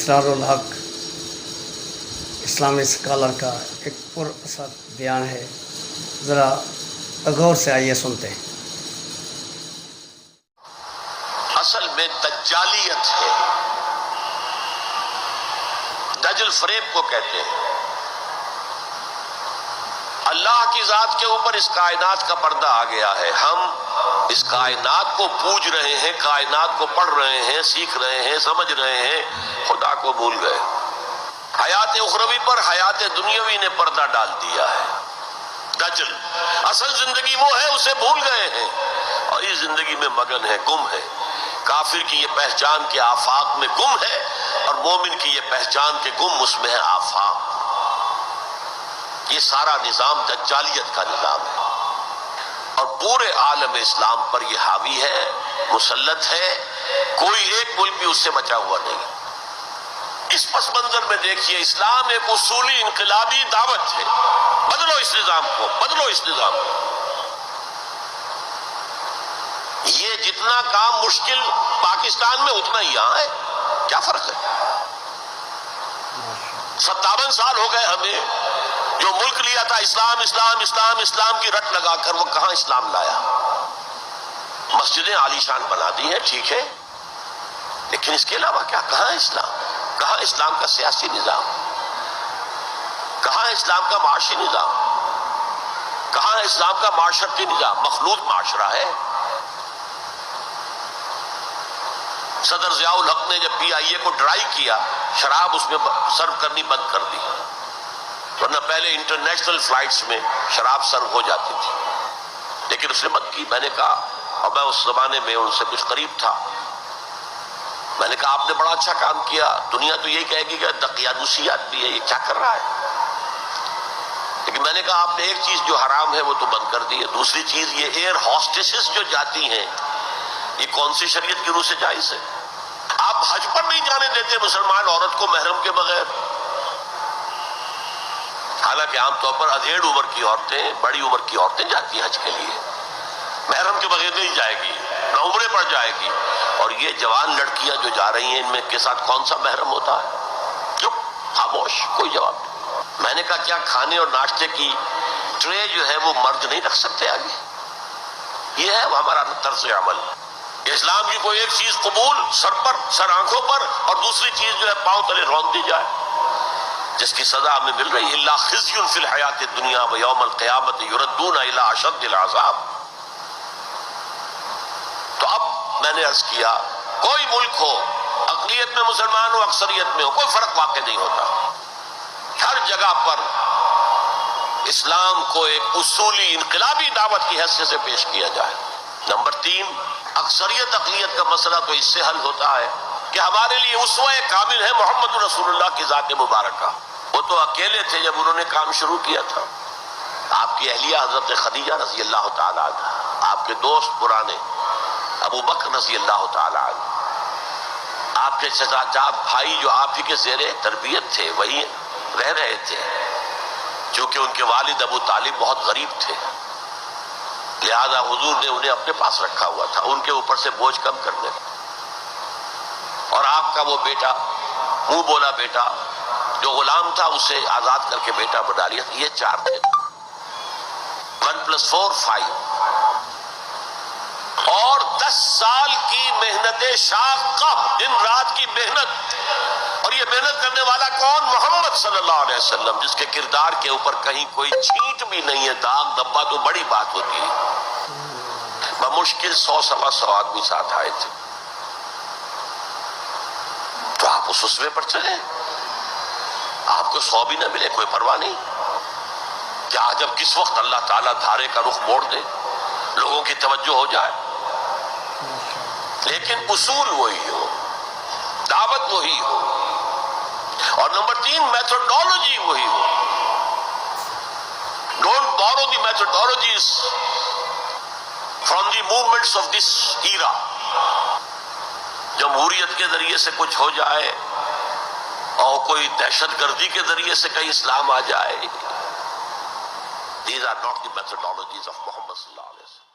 اسرار الحق اسلامی اسکالر کا ایک پر اثر بیان ہے، ذرا غور سے آئیے سنتے ہیں۔ اصل میں دجالیت ہے، دجل فریب کو کہتے ہیں۔ اللہ کی ذات کے اوپر اس کائنات کا پردہ آ گیا ہے، ہم اس کائنات کو پوج رہے ہیں، کائنات کو پڑھ رہے ہیں، سیکھ رہے ہیں، سمجھ رہے ہیں، خدا کو بھول گئے۔ حیات اخروی پر حیات دنیاوی نے پردہ ڈال دیا ہے۔ دجل اصل زندگی وہ ہے، اسے بھول گئے ہیں اور اس زندگی میں مگن ہے، گم ہے۔ کافر کی یہ پہچان کے آفاق میں گم ہے اور مومن کی یہ پہچان کے گم اس میں ہے آفاق۔ یہ سارا نظام دجالیت کا نظام ہے اور پورے عالم اسلام پر یہ حاوی ہے، مسلط ہے، کوئی ایک ملک بھی اس سے بچا ہوا نہیں۔ اس پس منظر میں دیکھیے، اسلام ایک اصولی انقلابی دعوت ہے، بدلو اس نظام کو، بدلو اس نظام کو۔ یہ جتنا کام مشکل پاکستان میں اتنا ہی یہاں ہے، کیا فرق ہے؟ 57 سال ہو گئے ہمیں، جو ملک لیا تھا اسلام اسلام اسلام اسلام کی رٹ لگا کر، وہ کہاں اسلام لایا؟ مسجدیں عالیشان بنا دی ہیں، ٹھیک ہے، لیکن اس کے علاوہ کیا؟ کہاں اسلام؟ کہاں اسلام کا سیاسی نظام؟ کہاں اسلام کا معاشی نظام؟ کہاں اسلام کا معاشرتی نظام؟ مخلوط معاشرہ ہے۔ صدر ضیاء الحق نے جب PIA کو ڈرائی کیا، شراب اس میں سرو کرنی بند کر دی، ورنہ پہلے انٹرنیشنل فلائٹس میں شراب سرو ہو جاتی تھی، لیکن اس نے بند کی۔ میں نے کہا، اور میں اس زمانے میں ان سے کچھ قریب تھا، میں نے کہا آپ نے بڑا اچھا کام کیا، دنیا تو یہی کہے گی کہ دقیانوسیات بھی ہے، یہ کیا کر رہا ہے؟ لیکن میں نے کہا آپ نے ایک چیز جو حرام ہے وہ تو بند کر دی ہے، دوسری چیز یہ ایئر ہاسٹسز جو جاتی ہیں، یہ کون سی شریعت کی روح سے جائز ہے؟ آپ حج پر نہیں جانے دیتے مسلمان عورت کو محرم کے بغیر، حالانکہ عام طور پر ادھیڑ عمر کی عورتیں، بڑی عمر کی عورتیں جاتی ہیں حج کے لیے، محرم کے بغیر نہیں جائے گی، نہ عمرے پر جائے گی۔ اور یہ جوان لڑکیاں جو جا رہی ہیں، ان میں کے ساتھ کون سا محرم ہوتا ہے؟ چپ، خاموش، کوئی جواب نہیں۔ میں نے کہا کیا کھانے اور ناشتے کی ٹرے جو ہے وہ مرد نہیں رکھ سکتے آگے؟ یہ ہے ہمارا طرز عمل۔ اسلام کی کوئی ایک چیز قبول، سر پر، سر آنکھوں پر، اور دوسری چیز جو ہے پاؤں تلے رون دی جائے، جس کی سزا ہمیں مل رہی ہے، الا خزی فی الحیات الدنیا ویوم القیامت یردون الی اشد العذاب۔ تو اب میں نے عرض کیا، کوئی ملک ہو، اقلیت میں مسلمان ہو، اکثریت میں ہو، کوئی فرق واقع نہیں ہوتا، ہر جگہ پر اسلام کو ایک اصولی انقلابی دعوت کی حیثیت سے پیش کیا جائے۔ نمبر 3، اکثریت اقلیت کا مسئلہ تو اس سے حل ہوتا ہے کہ ہمارے لیے اسوہ کامل ہے محمد رسول اللہ کی ذات مبارکہ۔ وہ تو اکیلے تھے جب انہوں نے کام شروع کیا تھا، آپ کی اہلیہ حضرت خدیجہ رضی اللہ تعالیٰ عنہ، آپ کے دوست پرانے ابو بکر رضی اللہ تعالیٰ عنہ، آپ کے چچا بھائی جو آپ ہی کے زیر تربیت تھے وہی رہ رہے تھے، چونکہ ان کے والد ابو طالب بہت غریب تھے، لہذا حضور نے انہیں اپنے پاس رکھا ہوا تھا، ان کے اوپر سے بوجھ کم کرنے، اور آپ کا وہ بیٹا، منہ بولا بیٹا جو غلام تھا، اسے آزاد کر کے بیٹا بنا لیا۔ یہ 4 تھے، 1+4 5، اور 10 سال کی محنت شاقہ، دن رات کی محنت، اور یہ محنت کرنے والا کون؟ محمد صلی اللہ علیہ وسلم، جس کے کردار کے اوپر کہیں کوئی چھینٹ بھی نہیں ہے، داغ دبا تو بڑی بات ہوتی ہے۔ بمشکل 100-125 آدمی ساتھ آئے تھے، تو آپ اس اسوے پر چلیں، آپ کو 100 بھی نہ ملے کوئی پرواہ نہیں، کیا جب کس وقت اللہ تعالیٰ دھارے کا رخ موڑ دے، لوگوں کی توجہ ہو جائے، لیکن اصول وہی ہو، دعوت وہی ہو، اور نمبر 3 میتھڈولوجی وہی ہو۔ Don't borrow the methodologies from the movements of this era. جمہوریت کے ذریعے سے کچھ ہو جائے اور کوئی دہشت گردی کے ذریعے سے کہیں اسلام آ جائے، these are not the methodologies of Muhammad sallallahu alaihi wasallam۔